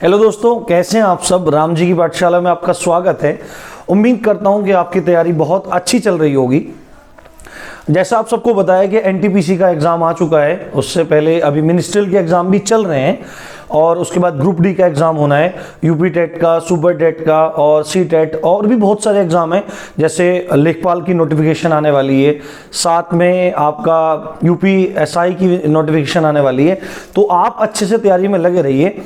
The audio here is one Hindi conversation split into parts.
हेलो दोस्तों, कैसे हैं आप सब। राम जी की पाठशाला में आपका स्वागत है। उम्मीद करता हूं कि आपकी तैयारी बहुत अच्छी चल रही होगी। जैसा आप सबको बताया कि एनटीपीसी का एग्ज़ाम आ चुका है, उससे पहले अभी मिनिस्ट्रियल के एग्ज़ाम भी चल रहे हैं और उसके बाद ग्रुप डी का एग्ज़ाम होना है, यूपी टेट का, सुपर टेट का और सी टेट और भी बहुत सारे एग्ज़ाम हैं। जैसे लेखपाल की नोटिफिकेशन आने वाली है, साथ में आपका यूपी एसआई की नोटिफिकेशन आने वाली है। तो आप अच्छे से तैयारी में लगे रहिए।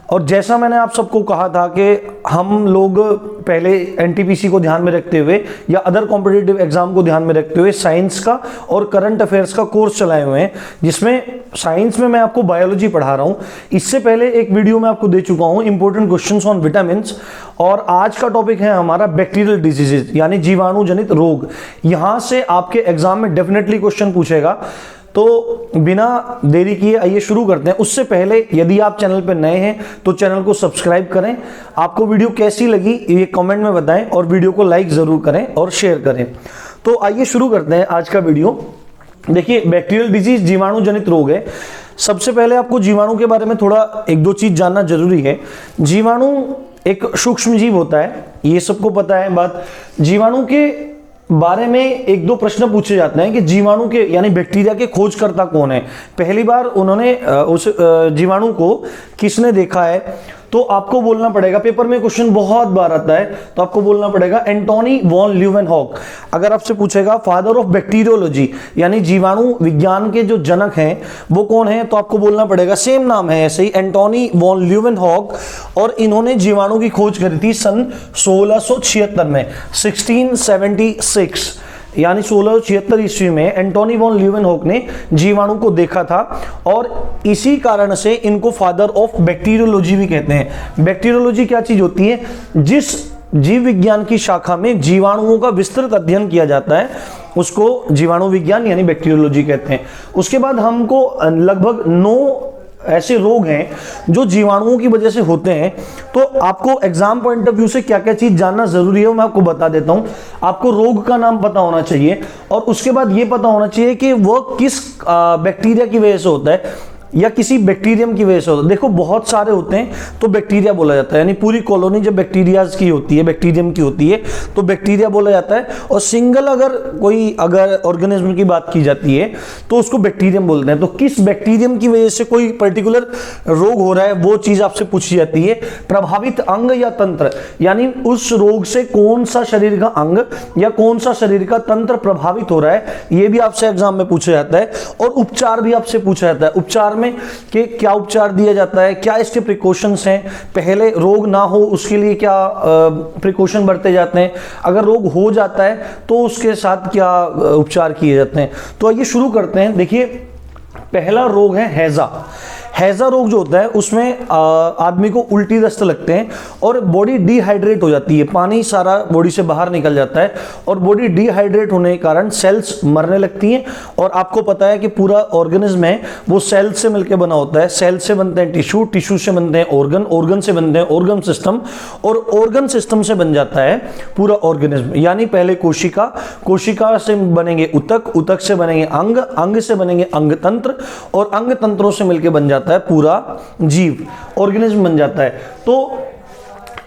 और जैसा मैंने आप सबको कहा था कि हम लोग पहले एनटीपीसी को ध्यान में रखते हुए या अदर कॉम्पिटिटिव एग्जाम को ध्यान में रखते हुए साइंस का और करंट अफेयर्स का कोर्स चलाए हुए हैं, जिसमें साइंस में मैं आपको बायोलॉजी पढ़ा रहा हूं। इससे पहले एक वीडियो मैं आपको दे चुका हूं, इंपॉर्टेंट क्वेश्चंस ऑन विटामिन्स। और आज का टॉपिक है हमारा बैक्टीरियल डिजीजेज यानी जीवाणु जनित रोग। यहां से आपके एग्जाम में डेफिनेटली क्वेश्चन पूछेगा। तो बिना देरी किए आइए शुरू करते हैं। उससे पहले यदि आप चैनल पर नए हैं तो चैनल को सब्सक्राइब करें। आपको वीडियो कैसी लगी ये कमेंट में बताएं और वीडियो को लाइक जरूर करें और शेयर करें। तो आइए शुरू करते हैं आज का वीडियो। देखिए, बैक्टीरियल डिजीज जीवाणु जनित रोग है। सबसे पहले आपको जीवाणु के बारे में थोड़ा एक दो चीज जानना जरूरी है। जीवाणु एक सूक्ष्म जीव होता है, ये सबको पता है बात। जीवाणु के बारे में एक दो प्रश्न पूछे जाते हैं कि जीवाणु के यानी बैक्टीरिया के खोजकर्ता कौन है, पहली बार उन्होंने उस जीवाणु को किसने देखा है। तो आपको बोलना पड़ेगा, पेपर में क्वेश्चन बहुत बार आता है, तो आपको बोलना पड़ेगा एंटोनी वॉन ल्यूवेनहॉक। अगर आपसे पूछेगा फादर ऑफ बैक्टीरियोलॉजी यानी जीवाणु विज्ञान के जो जनक हैं वो कौन है, तो आपको बोलना पड़ेगा सेम नाम है ऐसे ही, एंटोनी वॉन ल्यूवेनहॉक। और इन्होंने जीवाणु की खोज करी थी सन 1676 में, 1676 यानी 1676 ईस्वी में एंटोनी वॉन ल्यूवेनहॉक ने जीवाणु को देखा था। और इसी कारण से इनको फादर ऑफ बैक्टीरियोलॉजी भी कहते हैं। बैक्टीरियोलॉजी क्या चीज होती है? जिस जीव विज्ञान की शाखा में जीवाणुओं का विस्तृत अध्ययन किया जाता है उसको जीवाणु विज्ञान यानी बैक्टीरियोलॉजी कहते हैं। उसके बाद हमको लगभग 9 ऐसे रोग हैं जो जीवाणुओं की वजह से होते हैं। तो आपको एग्जाम पॉइंट ऑफ व्यू से क्या क्या चीज जानना जरूरी है वो मैं आपको बता देता हूं। आपको रोग का नाम पता होना चाहिए और उसके बाद ये पता होना चाहिए कि वह किस बैक्टीरिया की वजह से होता है या किसी बैक्टीरियम की वजह से होता है। देखो, बहुत सारे होते हैं तो बैक्टीरिया बोला जाता है, यानी पूरी कॉलोनी जब बैक्टीरियाज की होती है, बैक्टीरियम की होती है तो बैक्टीरिया बोला जाता है। और सिंगल अगर ऑर्गेनिज्म की बात की जाती है तो उसको बैक्टीरियम बोलते हैं। तो किस बैक्टीरियम की वजह से कोई पर्टिकुलर रोग हो रहा है वो चीज आपसे पूछी जाती है। प्रभावित अंग या तंत्र यानी उस रोग से कौन सा शरीर का अंग या कौन सा शरीर का तंत्र प्रभावित हो रहा है, ये भी आपसे एग्जाम में पूछा जाता है। और उपचार भी आपसे पूछा जाता है। उपचार में कि क्या उपचार दिया जाता है, क्या इसके प्रिकॉशंस हैं, पहले रोग ना हो उसके लिए क्या प्रिकॉशन बरते जाते हैं, अगर रोग हो जाता है तो उसके साथ क्या उपचार किए जाते हैं। तो आइए शुरू करते हैं। देखिए, पहला रोग है हैजा। हैजा रोग जो होता है उसमें आदमी को उल्टी दस्त लगते हैं और बॉडी डिहाइड्रेट हो जाती है, पानी सारा बॉडी से बाहर निकल जाता है और बॉडी डिहाइड्रेट होने के कारण सेल्स मरने लगती हैं। और आपको पता है कि पूरा ऑर्गेनिज्म है वो सेल से मिलकर बना होता है। सेल से बनते हैं टिश्यू, टिश्यू से बनते हैं ऑर्गन, ऑर्गन से बनते हैं ऑर्गन सिस्टम और ऑर्गन सिस्टम से बन जाता है पूरा ऑर्गेनिज्म। यानी पहले कोशिका, कोशिका से बनेंगे उतक, उतक से बनेंगे अंग, अंग से बनेंगे अंग तंत्र और अंग तंत्रों से मिलकर बन जाता है पूरा जीव, ऑर्गेनिज्म बन जाता है। तो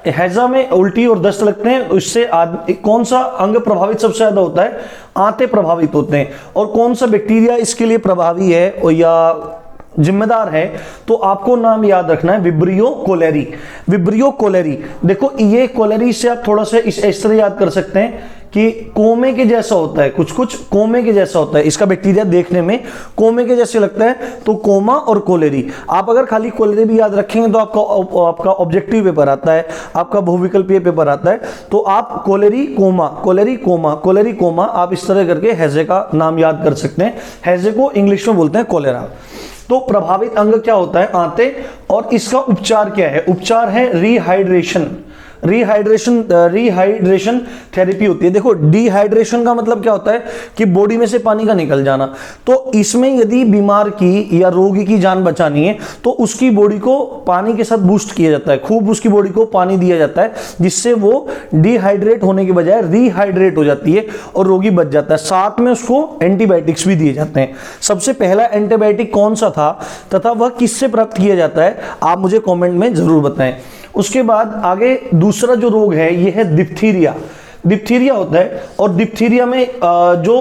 हैजा में उल्टी और दस्त लगते हैं। इससे कौन सा अंग प्रभावित सबसे ज्यादा होता है? आंतें प्रभावित होते हैं। और कौन सा बैक्टीरिया इसके लिए प्रभावी है या जिम्मेदार है, तो आपको नाम याद रखना है विब्रियो कोलेरी। विब्रियो कोलेरी, देखो ये कोलेरी से आप थोड़ा सा इस तरह याद कर सकते हैं कि कोमे के जैसा होता है, कुछ कुछ कोमे के जैसा होता है। इसका बैक्टीरिया देखने में कोमे के जैसे लगता है, तो कोमा और कोलेरी। आप अगर खाली कोलेरी भी याद रखेंगे तो आपका ऑब्जेक्टिव पेपर आता है, आपका बहुविकल्पीय पेपर आता है। तो आप कोलेरी कोमा, कोलेरी कोमा, कोलेरी कोमा, आप इस तरह करके हैजे का नाम याद कर सकते हैं। हैजे को इंग्लिश में बोलते हैं कोलेरा। तो प्रभावित अंग क्या होता है? आंतें। और इसका उपचार क्या है? उपचार है रिहाइड्रेशन। रिहाइड्रेशन थेरेपी होती है। देखो डिहाइड्रेशन का मतलब क्या होता है कि बॉडी में से पानी का निकल जाना। तो इसमें यदि बीमार की या रोगी की जान बचानी है तो उसकी बॉडी को पानी के साथ बूस्ट किया जाता है, खूब उसकी बॉडी को पानी दिया जाता है, जिससे वो डिहाइड्रेट होने के बजाय रिहाइड्रेट हो जाती है और रोगी बच जाता है। साथ में उसको एंटीबायोटिक्स भी दिए जाते हैं। सबसे पहला एंटीबायोटिक कौन सा था तथा वह किससे प्राप्त किया जाता है, आप मुझे कमेंट में जरूर बताएं। उसके बाद आगे दूसरा जो रोग है यह है डिप्थीरिया। डिप्थीरिया होता है और डिप्थीरिया में जो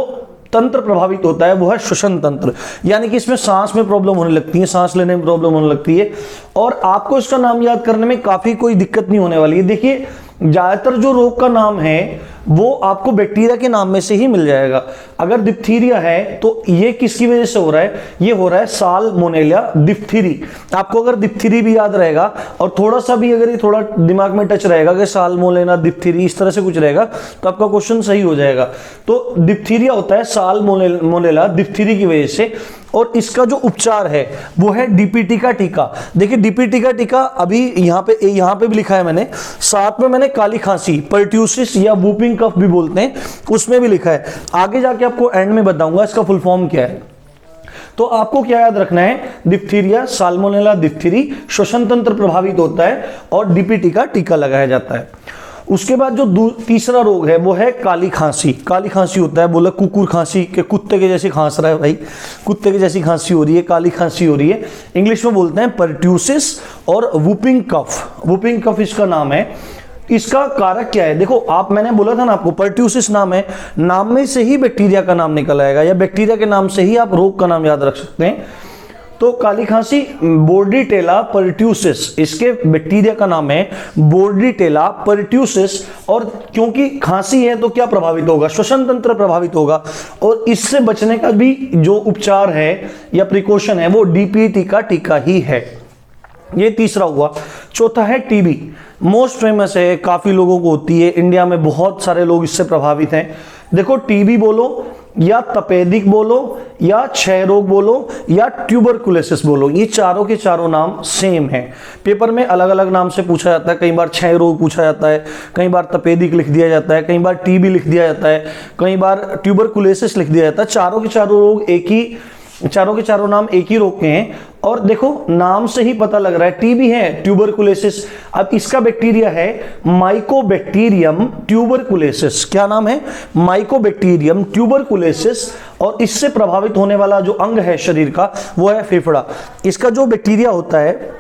तंत्र प्रभावित होता है वो है श्वसन तंत्र, यानी कि इसमें सांस में प्रॉब्लम होने लगती है, सांस लेने में प्रॉब्लम होने लगती है। और आपको इसका नाम याद करने में काफी कोई दिक्कत नहीं होने वाली है। देखिए ज्यादातर जो रोग का नाम है वो आपको बैक्टीरिया के नाम में से ही मिल जाएगा। अगर डिप्थीरिया है तो ये किसकी वजह से हो रहा है, ये हो रहा है साल्मोनेला डिप्थीरी। आपको अगर डिप्थीरी भी याद रहेगा और थोड़ा सा भी अगर ये थोड़ा दिमाग में टच रहेगा कि साल्मोनेला डिप्थीरी इस तरह से कुछ रहेगा तो आपका क्वेश्चन सही हो जाएगा। तो डिप्थीरिया होता है साल्मोनेला डिप्थीरी की वजह से, और इसका जो उपचार है वो है डीपीटी का टीका। देखिए डीपीटी का टीका अभी यहाँ पे भी लिखा है मैंने, साथ में मैंने काली खांसी पर्ट्यूसिस या वूपिंग कफ भी बोलते हैं उसमें भी लिखा है। आगे जाके आपको एंड में बताऊंगा इसका फुल फॉर्म क्या है। तो आपको क्या याद रखना है, डिप्थीरिया साल्मोनेला डिप्थीरी, श्वसन तंत्र प्रभावित होता है और डीपीटी का टीका लगाया जाता है। उसके बाद जो तीसरा रोग है वो है काली खांसी। काली खांसी होता है, बोला कुकुर खांसी के कुत्ते के जैसी खांस रहा है भाई, कुत्ते के जैसी खांसी हो रही है, काली खांसी हो रही है। इंग्लिश में बोलते हैं पर्ट्यूसिस और वूपिंग कफ। वूपिंग कफ इसका नाम है। इसका कारक क्या है, देखो मैंने बोला था ना आपको पर्ट्यूसिस नाम है, नाम में से ही बैक्टीरिया का नाम निकल आएगा या बैक्टीरिया के नाम से ही आप रोग का नाम याद रख सकते हैं। तो काली खांसी बोर्डीटेला पर्ट्यूसिस, इसके बैक्टीरिया का नाम है बोर्डीटेला पर्ट्यूसिस। और क्योंकि खांसी है तो क्या प्रभावित होगा, श्वसन तंत्र प्रभावित होगा, और इससे बचने का भी जो उपचार है या प्रिकॉशन है वो डीपीटी का टीका ही है। ये तीसरा हुआ। चौथा है टीबी, मोस्ट फेमस है, काफी लोगों को होती है, इंडिया में बहुत सारे लोग इससे प्रभावित हैं। देखो टीबी बोलो या तपेदिक बोलो या क्षय रोग बोलो या ट्यूबरकुलोसिस बोलो, ये चारों के चारों नाम सेम है। पेपर में अलग अलग नाम से पूछा जाता है, कई बार क्षय रोग पूछा जाता है, कई बार तपेदिक लिख दिया जाता है, कई बार टीबी लिख दिया जाता है, कई बार ट्यूबरकुलोसिस लिख दिया जाता है। चारों के चारों रोग एक ही, चारों के चारों नाम एक ही रोग के हैं। और देखो नाम से ही पता लग रहा है, टीबी है, ट्यूबरकुलोसिस, अब इसका बैक्टीरिया है माइकोबैक्टीरियम ट्यूबरकुलोसिस। क्या नाम है, माइकोबैक्टीरियम ट्यूबरकुलोसिस। और इससे प्रभावित होने वाला जो अंग है शरीर का वो है फेफड़ा। इसका जो बैक्टीरिया होता है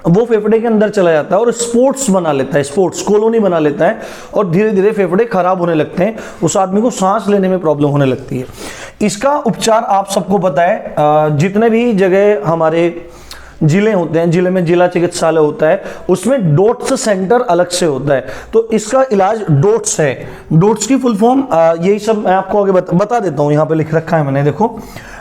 वो फेफड़े के अंदर चला जाता है और स्पोर्ट्स बना लेता है, स्पोर्ट्स कॉलोनी बना लेता है, और धीरे धीरे फेफड़े खराब होने लगते हैं, उस आदमी को सांस लेने में प्रॉब्लम होने लगती है। इसका उपचार आप सबको पता है, जितने भी जगह हमारे जिले होते हैं, जिले में जिला चिकित्सालय होता है, उसमें डोट्स सेंटर अलग से होता है। तो इसका इलाज डोट्स है। डोट्स की फुल फॉर्म यही सब मैं आपको आगे बता देता हूं, यहां पे लिख रखा है मैंने, देखो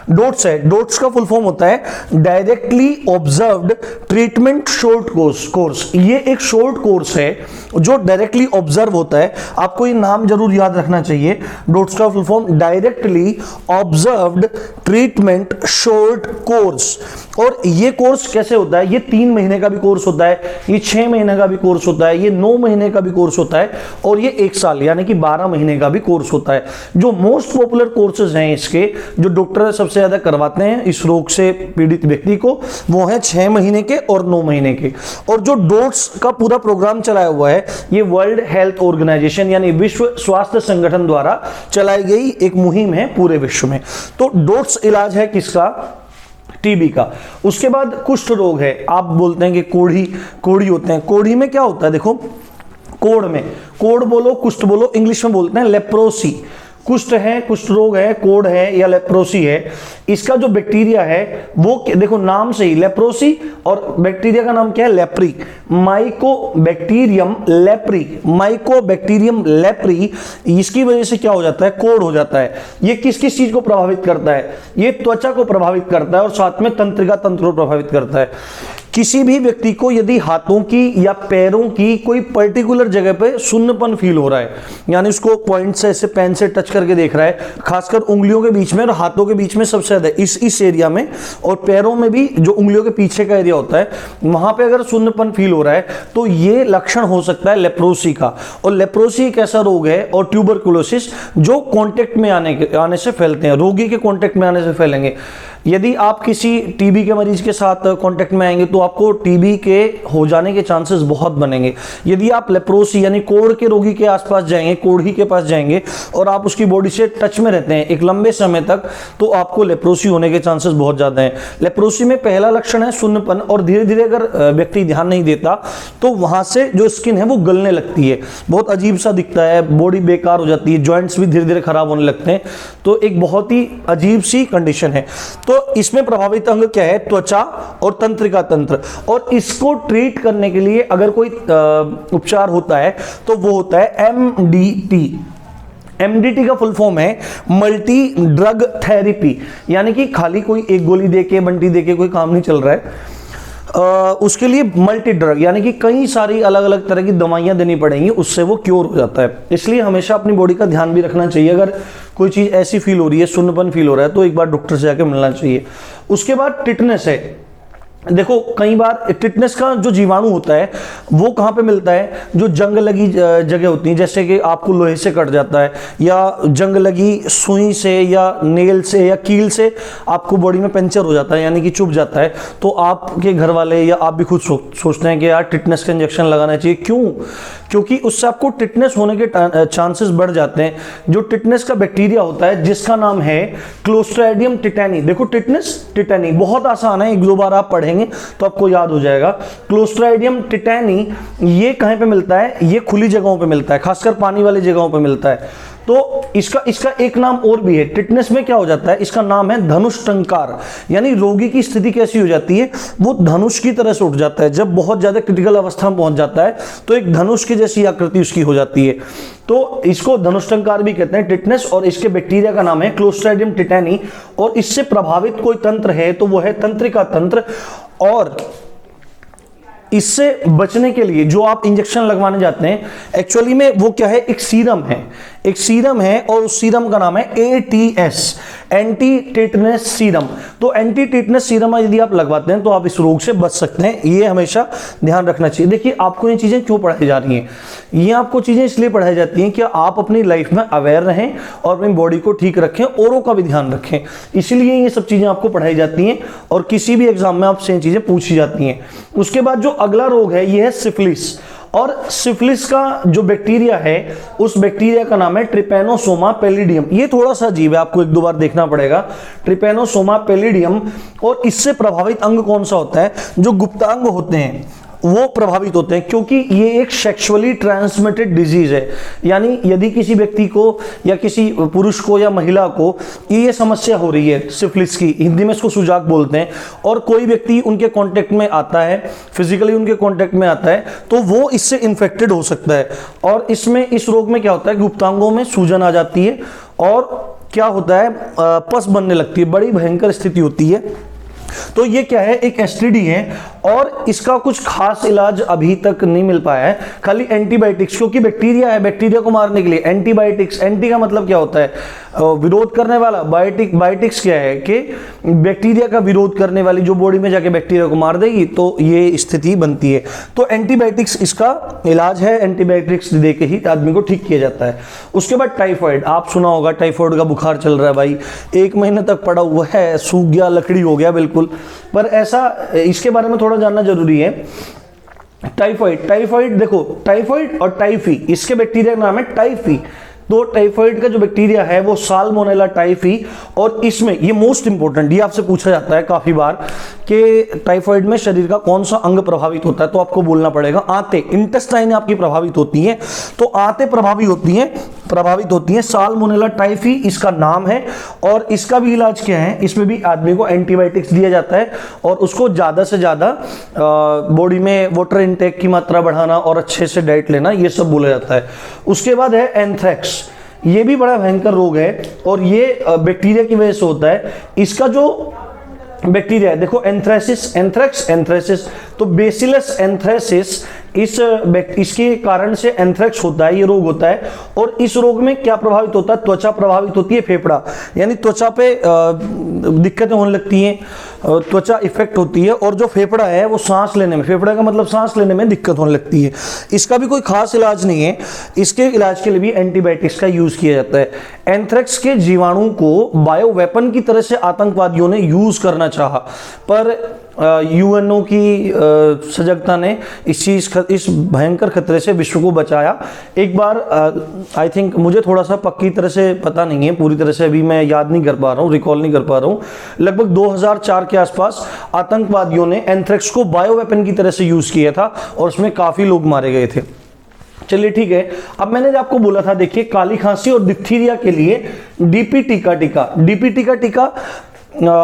डोट्स है। डोट्स का फुल फॉर्म होता है directly observed treatment short course. ये एक शॉर्ट कोर्स है जो डायरेक्टली ऑब्जर्व होता है। आपको ये नाम जरूर याद रखना चाहिए। डोट्स का full form directly observed treatment short course. और ये कोर्स कैसे होता है, ये 3 महीने का भी कोर्स होता है, ये 6 महीने का भी कोर्स होता है, ये 9 महीने का भी कोर्स होता है, और ये 1 साल यानी कि 12 महीने का भी कोर्स होता है। जो मोस्ट पॉपुलर कोर्सेज हैं इसके, जो डॉक्टर सबसे ज्यादा करवाते हैं इस रोग से पीड़ित व्यक्ति को, वो है 6 महीने के और 9 महीने के। और जो डोट्स का पूरा प्रोग्राम चलाया हुआ है ये वर्ल्ड हेल्थ ऑर्गेनाइजेशन यानी विश्व स्वास्थ्य संगठन द्वारा चलाई गई एक मुहिम है पूरे विश्व में। तो डोट्स इलाज है किसका, टीबी का। उसके बाद कुष्ठ रोग है। आप बोलते हैं कि कोढ़ी होते हैं, कोढ़ी में क्या होता है, देखो कोढ़ में, कोढ़ बोलो कुष्ठ बोलो, इंग्लिश में बोलते हैं लेप्रोसी। कुष्ठ है, कुष्ठ रोग है, कोढ़ है या लेप्रोसी है। इसका जो बैक्टीरिया है वो देखो नाम से ही लेप्रोसी, और बैक्टीरिया का नाम क्या है, leprae, Mycobacterium leprae, Mycobacterium leprae. इसकी वजह से क्या हो जाता है, कोढ़ हो जाता है। ये किस किस चीज को प्रभावित करता है, ये त्वचा को प्रभावित करता है और साथ में तंत्रिका तंत्र को प्रभावित करता है। किसी भी व्यक्ति को यदि हाथों की या पैरों की कोई पर्टिकुलर जगह पे सुन्नपन फील हो रहा है, यानी उसको पॉइंट से ऐसे पेन से टच करके देख रहा है, खासकर उंगलियों के बीच में और हाथों के बीच में सबसे ज्यादा इस एरिया में, और पैरों में भी जो उंगलियों के पीछे का एरिया होता है वहां पे अगर सुन्नपन फील हो रहा है तो ये लक्षण हो सकता है लेप्रोसी का। और लेप्रोसी एक ऐसा रोग है, और ट्यूबरकुलोसिस, जो कांटेक्ट में आने से फैलते हैं, रोगी के कांटेक्ट में आने से फैलेंगे। यदि आप किसी टीबी के मरीज के साथ कांटेक्ट में आएंगे तो आपको टीबी के हो जाने के चांसेस बहुत बनेंगे। यदि आप लेप्रोसी यानी कोढ़ के रोगी के आसपास जाएंगे, कोढ़ी के पास जाएंगे और आप उसकी बॉडी से टच में रहते हैं एक लंबे समय तक, तो आपको लेप्रोसी होने के चांसेस बहुत ज्यादा हैं। लेप्रोसी में पहला लक्षण है सुन्नपन, और धीरे धीरे अगर व्यक्ति ध्यान नहीं देता तो वहां से जो स्किन है वो गलने लगती है, बहुत अजीब सा दिखता है, बॉडी बेकार हो जाती है, जॉइंट्स भी धीरे धीरे खराब होने लगते हैं। तो एक बहुत ही अजीब सी कंडीशन है। तो इसमें प्रभावित अंग क्या है? त्वचा और तंत्रिका तंत्र। और इसको ट्रीट करने के लिए अगर कोई उपचार होता है तो वो होता है एमडीटी। एमडीटी का फुल फॉर्म है मल्टी ड्रग थेरेपी, यानी कि खाली कोई एक गोली देके बंटी देके कोई काम नहीं चल रहा है। उसके लिए मल्टी ड्रग यानी कि कई सारी अलग अलग तरह की दवाइयां देनी पड़ेंगी, उससे वो क्योर हो जाता है। इसलिए हमेशा अपनी बॉडी का ध्यान भी रखना चाहिए। अगर कोई चीज ऐसी फील हो रही है, सुन्नपन फील हो रहा है, तो एक बार डॉक्टर से जाकर मिलना चाहिए। उसके बाद टिटनेस है। देखो कई बार टिटनेस का जो जीवाणु होता है वो कहाँ पे मिलता है? जो जंग लगी जगह होती है, जैसे कि आपको लोहे से कट जाता है, या जंग लगी सुई से या नेल से या कील से आपको बॉडी में पंचर हो जाता है, यानी कि चुभ जाता है, तो आपके घर वाले या आप भी खुद सोचते हैं कि यार टिटनेस का इंजेक्शन लगाना चाहिए। क्यों? क्योंकि उससे आपको टिटनेस होने के चांसेस बढ़ जाते हैं। जो टिटनेस का बैक्टीरिया होता है जिसका नाम है क्लोस्ट्राइडियम टिटैनी। देखो टिटनेस टिटैनी बहुत आसान है, एक दो बार आप पढ़ेंगे तो आपको याद हो जाएगा। क्लोस्ट्राइडियम टिटैनी ये कहां पे मिलता है? ये खुली जगहों पे मिलता है, खासकर पानी वाली जगहों पे मिलता है। तो इसका एक नाम और भी है। टिटनेस में क्या हो जाता है? इसका नाम है धनुष टंकार, यानी रोगी की स्थिति कैसी हो जाती है? वो धनुष की तरह से उठ जाता है। जब बहुत ज्यादा क्रिटिकल अवस्था में पहुंच जाता है तो एक धनुष की जैसी आकृति उसकी हो जाती है। तो इसको धनुष टंकार भी कहते हैं, टिटनेस। और इसके बैक्टीरिया का नाम है क्लोस्ट्राइडियम टिटैनी। और इससे प्रभावित कोई तंत्र है तो वो है तंत्रिका तंत्र। और इससे बचने के लिए जो आप इंजेक्शन लगवाने जाते हैं, एक्चुअली में वो क्या है? एक सीरम है, एक सीरम है, और उस सीरम का नाम है ATS, एंटी टेटनस सीरम। तो एंटी टेटनस सीरम यदि आप लगवाते हैं तो आप इस रोग से बच सकते हैं। ये हमेशा ध्यान रखना चाहिए। देखिए आपको ये चीजें क्यों पढ़ाई जा रही हैं? ये आपको चीजें इसलिए पढ़ाई जाती हैं कि आप अपनी लाइफ में अवेयर रहें और अपनी बॉडी को ठीक रखें, औरों का भी ध्यान रखें। इसलिए ये सब चीजें आपको पढ़ाई जाती हैं और किसी भी एग्जाम में आपसे ये चीजें पूछी जाती हैं। उसके बाद जो अगला रोग है ये है सिफिलिस। और सिफिलिस का जो बैक्टीरिया है उस बैक्टीरिया का नाम है ट्रिपैनोसोमा पैलिडियम। ये थोड़ा सा अजीब है, आपको एक दो बार देखना पड़ेगा। Trypanosoma palladium. और इससे प्रभावित अंग कौन सा होता है? जो गुप्तांग होते हैं वो प्रभावित होते हैं, क्योंकि ये एक सेक्सुअली ट्रांसमिटेड डिजीज है। यानी यदि किसी व्यक्ति को या किसी पुरुष को या महिला को ये समस्या हो रही है सिफिलिस की, हिंदी में इसको सुजाक बोलते हैं, और कोई व्यक्ति उनके कांटेक्ट में आता है, फिजिकली उनके कांटेक्ट में आता है, तो वो इससे इन्फेक्टेड हो सकता है। और इसमें इस रोग में क्या होता है? गुप्तांगों में सूजन आ जाती है और क्या होता है? पस बनने लगती है, बड़ी भयंकर स्थिति होती है। तो ये क्या है? एक एसटीडी है और इसका कुछ खास इलाज अभी तक नहीं मिल पाया है, खाली एंटीबायोटिक्स। क्योंकि बैक्टीरिया है, बैक्टीरिया को मारने के लिए एंटीबायोटिक्स। एंटी का मतलब क्या होता है? विरोध करने वाला। बायोटिक्स क्या है? कि बैक्टीरिया का विरोध करने वाली, जो बॉडी में जाके बैक्टीरिया को मार देगी, तो ये स्थिति बनती है। तो एंटीबायोटिक्स इसका इलाज है, एंटीबायोटिक्स दे के ही आदमी को ठीक किया जाता है। उसके बाद टाइफाइड, आप सुना होगा टाइफाइड का बुखार चल रहा है भाई, 1 महीने तक पड़ा हुआ है, सूख गया, लकड़ी हो गया बिल्कुल। पर ऐसा, इसके बारे में थोड़ा जानना जरूरी है। टाइफाइड देखो, टाइफाइड और टाइफी, इसके बैक्टीरिया का नाम है टाइफी। तो टाइफाइड का जो बैक्टीरिया है वो साल्मोनेला टाइफी। और इसमें ये मोस्ट इंपॉर्टेंट, ये आपसे पूछा जाता है काफी बार कि टाइफाइड में शरीर का कौन सा अंग प्रभावित होता है, तो आपको बोलना पड़ेगा आंतें, इंटेस्टाइन आपकी प्रभावित होती हैं। तो आंतें प्रभावित होती हैं। साल्मोनेला टाइफी इसका नाम है। और इसका भी इलाज क्या है? इसमें भी आदमी को एंटीबायोटिक्स दिया जाता है और उसको ज्यादा से ज्यादा बॉडी में वाटर इनटेक की मात्रा बढ़ाना और अच्छे से डाइट लेना, ये सब बोला जाता है। उसके बाद है एंथ्रेक्स। ये भी बड़ा भयंकर रोग है और ये बैक्टीरिया की वजह से होता है। इसका जो बैक्टीरिया है, देखो एंथ्रेसिस, एंथ्रेक्स, एंथ्रेसिस, तो बेसिलस एंथ्रेसिस इसके कारण से एंथ्रेक्स होता है, ये रोग होता है। और इस रोग में क्या प्रभावित होता है? त्वचा प्रभावित होती है, फेफड़ा, यानी त्वचा पे दिक्कतें होने लगती हैं, त्वचा इफेक्ट होती है, और जो फेफड़ा है वो सांस लेने में, फेफड़ा का मतलब सांस लेने में दिक्कत होने लगती है। इसका भी कोई खास इलाज नहीं है, इसके इलाज के लिए भी एंटीबायोटिक्स का यूज किया जाता है। एंथ्रेक्स के जीवाणु को बायो वेपन की तरह से आतंकवादियों ने यूज करना चाहा, पर यूएनओ की सजगता ने इस भयंकर खतरे से विश्व को बचाया। एक बार आई थिंक, मुझे थोड़ा सा पक्की तरह से पता नहीं है, पूरी तरह से अभी मैं याद नहीं कर पा रहा हूँ, रिकॉल नहीं कर पा रहा हूँ, लगभग 2004 के आसपास आतंकवादियों ने एंथ्रेक्स को बायो वेपन की तरह से यूज किया था और उसमें काफी लोग मारे गए थे। चलिए ठीक है, अब मैंने आपको बोला था, देखिए काली खांसी और डिप्थीरिया के लिए डीपीटी का टीका, डीपीटी का टीका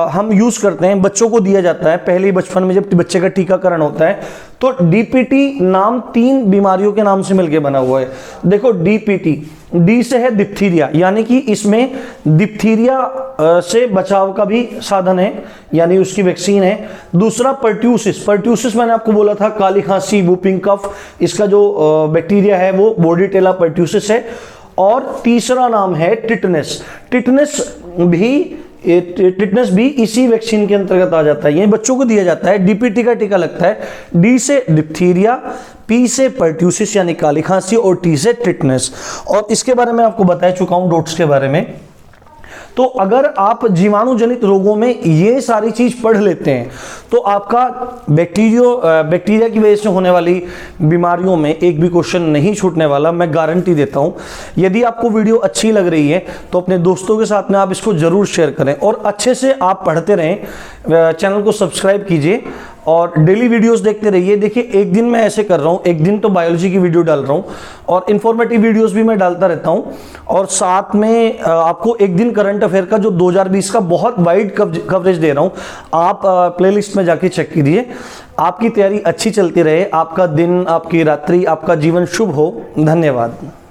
हम यूज करते हैं, बच्चों को दिया जाता है पहले ही बचपन में जब बच्चे का टीकाकरण होता है। तो डीपीटी नाम 3 बीमारियों के नाम से मिलकर बना हुआ है। देखो डीपीटी, डी से है डिप्थीरिया, यानी कि इसमें डिप्थीरिया से बचाव का भी साधन है, यानी उसकी वैक्सीन है। दूसरा पर्ट्यूसिस, पर्ट्यूसिस मैंने आपको बोला था काली खांसी, वूपिंग कफ, इसका जो बैक्टीरिया है वो बोर्डीटेला पर्ट्यूसिस है। और तीसरा नाम है टिटनेस, टिटनेस भी इसी वैक्सीन के अंतर्गत आ जाता है, ये बच्चों को दिया जाता है। डीपीटी का टीका लगता है, डी से डिप्थीरिया, पी से पर्ट्यूसिस यानी काली खांसी, और टी से टिटनेस। और इसके बारे में आपको बता चुका हूं, डॉट्स के बारे में। तो अगर आप जीवाणु जनित रोगों में ये सारी चीज पढ़ लेते हैं तो आपका बैक्टीरिया की वजह से होने वाली बीमारियों में एक भी क्वेश्चन नहीं छूटने वाला, मैं गारंटी देता हूं। यदि आपको वीडियो अच्छी लग रही है तो अपने दोस्तों के साथ में आप इसको जरूर शेयर करें और अच्छे से आप पढ़ते रहें। चैनल को सब्सक्राइब कीजिए और डेली वीडियोस देखते रहिए। देखिए एक दिन मैं ऐसे कर रहा हूँ, एक दिन तो बायोलॉजी की वीडियो डाल रहा हूँ और इन्फॉर्मेटिव वीडियोस भी मैं डालता रहता हूँ, और साथ में आपको एक दिन करंट अफेयर का जो 2020 का बहुत वाइड कवरेज दे रहा हूँ, आप प्लेलिस्ट में जाके चेक कीजिए। आपकी तैयारी अच्छी चलती रहे, आपका दिन, आपकी रात्रि, आपका जीवन शुभ हो। धन्यवाद।